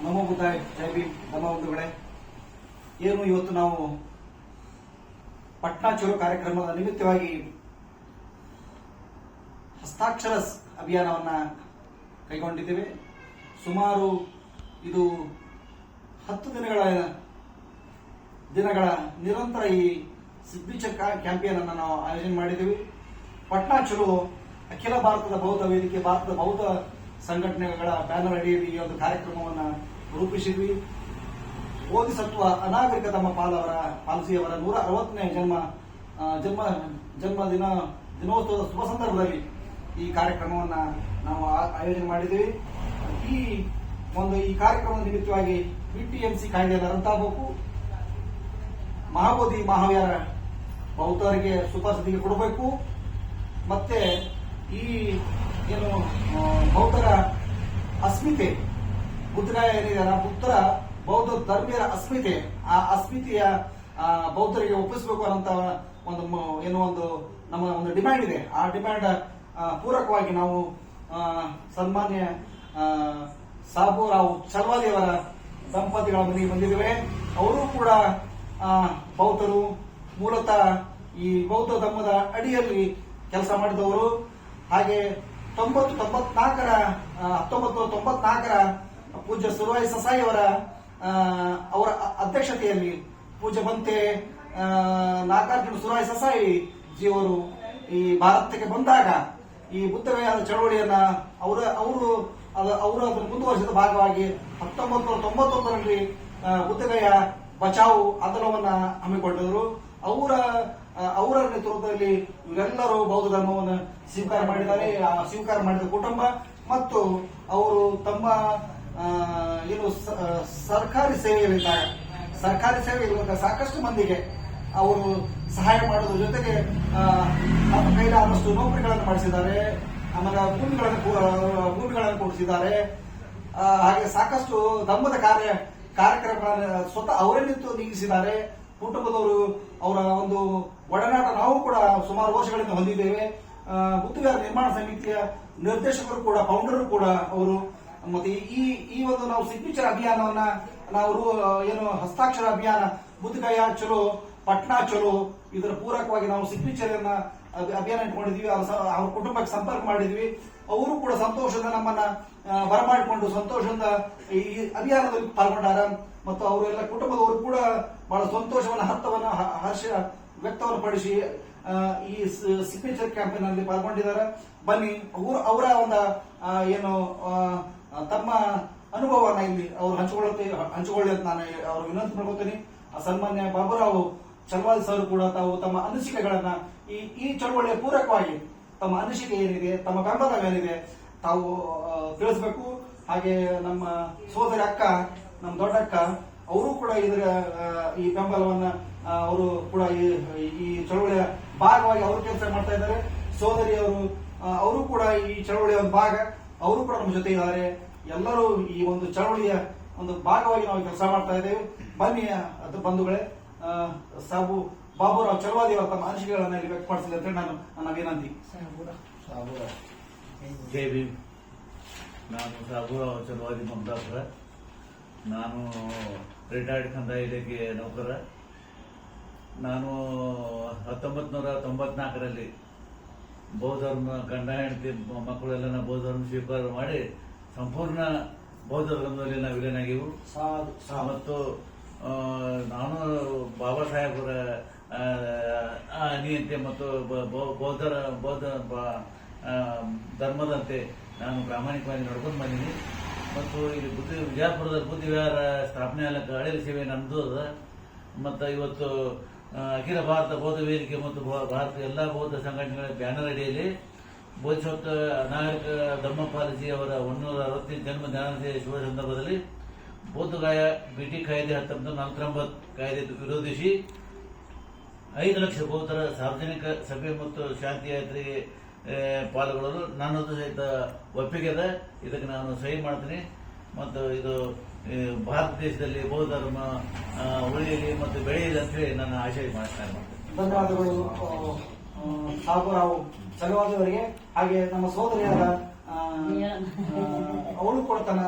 ನಮೋ ಬುದ್ಧಾಯ ಜೈ ಭೀಮ್. ನಮ್ಮ ಬಂಧುಗಳೇ, ಏನು ಇವತ್ತು ನಾವು ಪಟ್ನಾ ಚಲೋ ಕಾರ್ಯಕ್ರಮದ ನಿಮಿತ್ತವಾಗಿ ಹಸ್ತಾಕ್ಷರ ಅಭಿಯಾನವನ್ನ ಕೈಗೊಂಡಿದ್ದೇವೆ. ಸುಮಾರು ಇದು 10 ದಿನಗಳ ನಿರಂತರ ಈ ಸಿಗ್ನೇಚರ್ ಕ್ಯಾಂಪೇನ್ ಅನ್ನು ನಾವು ಆಯೋಜನೆ ಮಾಡಿದ್ದೇವೆ. ಪಟ್ನಾ ಚಲೋ ಅಖಿಲ ಭಾರತದ ಬೌದ್ಧ ವೇದಿಕೆ, ಭಾರತದ ಬೌದ್ಧ ಸಂಘಟನೆಗಳ ಬ್ಯಾನರ್ ಅಡಿಯಲ್ಲಿ ಈ ಒಂದು ಕಾರ್ಯಕ್ರಮವನ್ನು ರೂಪಿಸಿದ್ವಿ. ಬೋಧಿಸತ್ವ ಅನಾಗರಿಕ ತಮ್ಮ ಪಾಲ್ಸಿಯವರ 160ನೇ ಜನ್ಮ ದಿನೋತ್ಸವದ ಶುಭ ಸಂದರ್ಭದಲ್ಲಿ ಈ ಕಾರ್ಯಕ್ರಮವನ್ನು ನಾವು ಆಯೋಜನೆ ಮಾಡಿದ್ದೀವಿ. ಈ ಕಾರ್ಯಕ್ರಮದ ನಿಮಿತ್ತವಾಗಿ BTMC ಕಾಯ್ದೆಯನ್ನು ರದ್ದಾಗಬೇಕು, ಮಹಾಬೋಧಿ ಮಹಾವೀರ ಬೌದ್ಧರಿಗೆ ಸುಪರ್ದಿಗೆ ಕೊಡಬೇಕು, ಮತ್ತೆ ಈ ಏನು ಬೌದ್ಧರ ಅಸ್ಮಿತೆ, ಬುದ್ಧರಾಯ ಏನಿದಾರ ಬುದ್ಧರ ಬೌದ್ಧ ಧರ್ಮೀಯರ ಅಸ್ಮಿತೆ, ಆ ಅಸ್ಮಿತೆಯ ಬೌದ್ಧರಿಗೆ ಒಪ್ಪಿಸಬೇಕು ಅನ್ನೋ ಒಂದು ನಮ್ಮ ಒಂದು ಡಿಮ್ಯಾಂಡ್ ಇದೆ. ಆ ಡಿಮ್ಯಾಂಡ್ ಪೂರಕವಾಗಿ ನಾವು ಸನ್ಮಾನ್ಯ ಸಾಬುರಾವ್ ಚಲವಾದಿಯವರ ದಂಪತಿಗಳ ಮನೆಗೆ ಬಂದಿದ್ದೇವೆ. ಅವರು ಕೂಡ ಬೌದ್ಧರು, ಮೂಲತಃ ಈ ಬೌದ್ಧ ಧರ್ಮದ ಅಡಿಯಲ್ಲಿ ಕೆಲಸ ಮಾಡಿದವರು. ಹಾಗೆ 1994ರ ಪೂಜ್ಯ ಸುರವಾಯಿ ಸಸಾಯಿ ಅವರ ಅಧ್ಯಕ್ಷತೆಯಲ್ಲಿ ಪೂಜ್ಯ ಬಂತೆ ನಾಗಾರ್ಜುನ ಸುರವಾಯಿ ಸಸಾಯಿ ಜಿಯವರು ಈ ಭಾರತಕ್ಕೆ ಬಂದಾಗ ಈ ಬುದ್ಧಗಯಾದ ಚಳವಳಿಯನ್ನ ಅವರು ಅದನ್ನು ಮುಂದುವರಿಸಿದ ಭಾಗವಾಗಿ 1999ರಲ್ಲಿ ಬುದ್ಧಗಯ ಬಚಾವ್ ಆಂದೋಲನವನ್ನ ಹಮ್ಮಿಕೊಂಡಿದ್ರು. ಅವರ ನೇತೃತ್ವದಲ್ಲಿ ಇವರೆಲ್ಲರೂ ಬೌದ್ಧ ಧರ್ಮವನ್ನು ಸ್ವೀಕಾರ ಮಾಡಿದ್ದಾರೆ. ಸ್ವೀಕಾರ ಮಾಡಿದ ಕುಟುಂಬ ಮತ್ತು ಅವರು ತಮ್ಮ ಸರ್ಕಾರಿ ಸೇವೆಯಲ್ಲಿ ಸಾಕಷ್ಟು ಮಂದಿಗೆ ಅವರು ಸಹಾಯ ಮಾಡೋದ್ರ ಜೊತೆಗೆ ತಮ್ಮ ಕೈಲಾದಷ್ಟು ನೌಕರಿಗಳನ್ನು ಮಾಡಿಸಿದ್ದಾರೆ, ಆಮೇಲೆ ಭೂಮಿಗಳನ್ನು ಕೊಡಿಸಿದ್ದಾರೆ. ಹಾಗೆ ಸಾಕಷ್ಟು ಧರ್ಮದ ಕಾರ್ಯಕ್ರಮಗಳನ್ನು ಸ್ವತಃ ಅವರೇ ನಿಂತು ನೀಗಿಸಿದ್ದಾರೆ. ಕುಟುಂಬದವರು ಅವರ ಒಂದು ಒಡನಾಟ ನಾವು ಕೂಡ ಸುಮಾರು ವರ್ಷಗಳಿಂದ ಹೊಂದಿದ್ದೇವೆ. ಬುದ್ಧವಿಹಾರ ನಿರ್ಮಾಣ ಸಮಿತಿಯ ನಿರ್ದೇಶಕರು ಕೂಡ, ಫೌಂಡರ್ ಕೂಡ ಅವರು. ಮತ್ತೆ ಈ ಒಂದು ನಾವು ಸಿಗ್ನೇಚರ್ ಅಭಿಯಾನವನ್ನ ನಾವು ಹಸ್ತಾಕ್ಷರ ಅಭಿಯಾನ ಬುದ್ಧಗಯಾ ಚಲೋ ಪಟ್ನಾ ಚಲೋ ಇದರ ಪೂರಕವಾಗಿ ನಾವು ಸಿಗ್ನೇಚರ್ ಅಭಿಯಾನ ಇಟ್ಕೊಂಡಿದ್ವಿ. ಅವ್ರ ಕುಟುಂಬಕ್ಕೆ ಸಂಪರ್ಕ ಮಾಡಿದ್ವಿ. ಅವರು ಕೂಡ ಸಂತೋಷದಿಂದ ನಮ್ಮನ್ನ ಬರಮಾಡಿಕೊಂಡು ಸಂತೋಷದಿಂದ ಈ ಅಭಿಯಾನದಲ್ಲಿ ಪಾಲ್ಗೊಂಡಾರ. ಮತ್ತು ಅವರೆಲ್ಲ ಕುಟುಂಬದವರು ಕೂಡ ಬಹಳ ಸಂತೋಷವನ್ನ ಹರ್ಷ ವ್ಯಕ್ತವನ್ನು ಪಡಿಸಿ ಈ ಸಿಗ್ನೇಚರ್ ಕ್ಯಾಂಪೇನ್ ಅಲ್ಲಿ ಪಾಲ್ಗೊಂಡಿದ್ದಾರೆ. ಬನ್ನಿ ಅವರ ಒಂದು ತಮ್ಮ ಅನುಭವನ ಇಲ್ಲಿ ಅವರು ಹಂಚಿಕೊಳ್ಳಿ ಅಂತ ನಾನು ಅವ್ರು ವಿನಂತಿ ಮಾಡ್ಕೊತೀನಿ. ಸನ್ಮಾನ್ಯ ಬಾಬುರಾವ್ ಚಲವಾದಿ ಸರ್ ಕೂಡ ತಾವು ತಮ್ಮ ಅನಿಸಿಕೆಗಳನ್ನ ಈ ಚಳವಳಿಯ ಪೂರಕವಾಗಿ ತಮ್ಮ ಅನಿಸಿಕೆ ಏನಿದೆ, ತಮ್ಮ ಬೆಂಬಲ ಏನಿದೆ ತಾವು ತಿಳಿಸಬೇಕು. ಹಾಗೆ ನಮ್ಮ ಸೋದರಿ ಅಕ್ಕ, ನಮ್ಮ ದೊಡ್ಡಕ್ಕ, ಅವರು ಕೂಡ ಈ ಬೆಂಬಲವನ್ನ ಅವರು ಕೂಡ ಈ ಚಳವಳಿಯ ಭಾಗವಾಗಿ ಅವರು ಕೆಲಸ ಮಾಡ್ತಾ ಇದ್ದಾರೆ. ಸೋದರಿ ಅವರು ಕೂಡ ಈ ಚಳವಳಿಯ ಒಂದು ಭಾಗ, ಅವರು ಕೂಡ ನಮ್ಮ ಜೊತೆ ಇದ್ದಾರೆ. ಎಲ್ಲರೂ ಈ ಒಂದು ಚಳವಳಿಯ ಒಂದು ಭಾಗವಾಗಿ ನಾವು ಕೆಲಸ ಮಾಡ್ತಾ ಇದ್ದೇವೆ. ಬನ್ನಿ ಬಂಧುಗಳೇ, ಬಾಬುರಾವ್ ಚಲವಾದಿ ಅವರ ತಮ್ಮ ಅನಿಸಿಕೆಗಳನ್ನ ಇಲ್ಲಿ ವ್ಯಕ್ತಪಡಿಸಲಿ ಅಂತ ನನ್ನ ವಿನಂತಿ. ಜೈ ಭೀಮ್. ನಾನು ಸಾಬುರಾವ್ ಚಲವಾದಿ ಮಮದಾಪುರ. ನಾನು ರಿಟೈರ್ಡ್ ಕಂದಾಯ ಇಲಾಖೆ ನೌಕರ. ನಾನು 1994ರಲ್ಲಿ ಬೌದ್ಧ ಧರ್ಮ ಗಂಡ ಹೆಂಡತಿ ಮಕ್ಕಳೆಲ್ಲ ಬೌದ್ಧ ಧರ್ಮ ಸ್ವೀಕಾರ ಮಾಡಿ ಸಂಪೂರ್ಣ ಬೌದ್ಧ ಧರ್ಮದಲ್ಲಿ ನಾವು ವಿಲೀನಾಗಿವು. ಮತ್ತು ನಾನು ಬಾಬಾ ಸಾಹೇಬರ ಅನಿಯಂತೆ ಮತ್ತು ಬೌದ್ಧ ಧರ್ಮದಂತೆ ನಾನು ಪ್ರಾಮಾಣಿಕವಾಗಿ ನಡ್ಕೊಂಡು ಬಂದೀನಿ. ಮತ್ತು ಇಲ್ಲಿ ವಿಜಯಪುರದಲ್ಲಿ ಬುದ್ಧವಿಹಾರ ಸ್ಥಾಪನೆ ಆಗಲಿಕ್ಕೆ ಹಳೆಯ ಸೇವೆ ನಮ್ಮದು ಅದ. ಮತ್ತು ಇವತ್ತು ಅಖಿಲ ಭಾರತ ಬೌದ್ಧ ವೇದಿಕೆ ಮತ್ತು ಭಾರತದ ಎಲ್ಲ ಬೌದ್ಧ ಸಂಘಟನೆಗಳ ಬ್ಯಾನರ್ ಅಡಿಯಲ್ಲಿ ಬೋಧಿಸತ್ವ ಅನಾಗರಿಕ ಧಮ್ಮಪಾಲಿಸಿ ಅವರ 160ನೇ ಜನ್ಮ ದಿನಾಚರಣೆ ಶುಭ ಸಂದರ್ಭದಲ್ಲಿ ಬೌದ್ಧಗಯಾ BT ಕಾಯ್ದೆ 1949 ಕಾಯ್ದೆ ವಿರೋಧಿಸಿ 5 ಲಕ್ಷ ಬೌದ್ಧರ ಸಾರ್ವಜನಿಕ ಸಭೆ ಮತ್ತು ಶಾಂತಿ ಯಾತ್ರೆಗೆ ಪಾಲ್ಗೊಳ್ಳಲು ನನ್ನದು ಸಹಿತ ಒಪ್ಪಿಗೆ ಇದೆ. ಇದಕ್ಕೆ ನಾನು ಸಹಿ ಮಾಡ್ತೀನಿ. ಮತ್ತು ಇದು ಭಾರತ ದೇಶದಲ್ಲಿ ಬೌದ್ಧ ಧರ್ಮ ಉಳಿಯಲಿ ಮತ್ತು ಬೆಳೆಯಲಿ ಅಂತ ಹೇಳಿ ನನ್ನ ಆಶಯ ಮಾಡ್ತೇನೆ. ಧನ್ಯವಾದಗಳು ಸಾಬುರಾವ್ ಚಲವಾದಿ ಅವರಿಗೆ. ಹಾಗೆ ನಮ್ಮ ಸೋದರಿಯಾದ ಅವಳು ಕೂಡ ತನ್ನ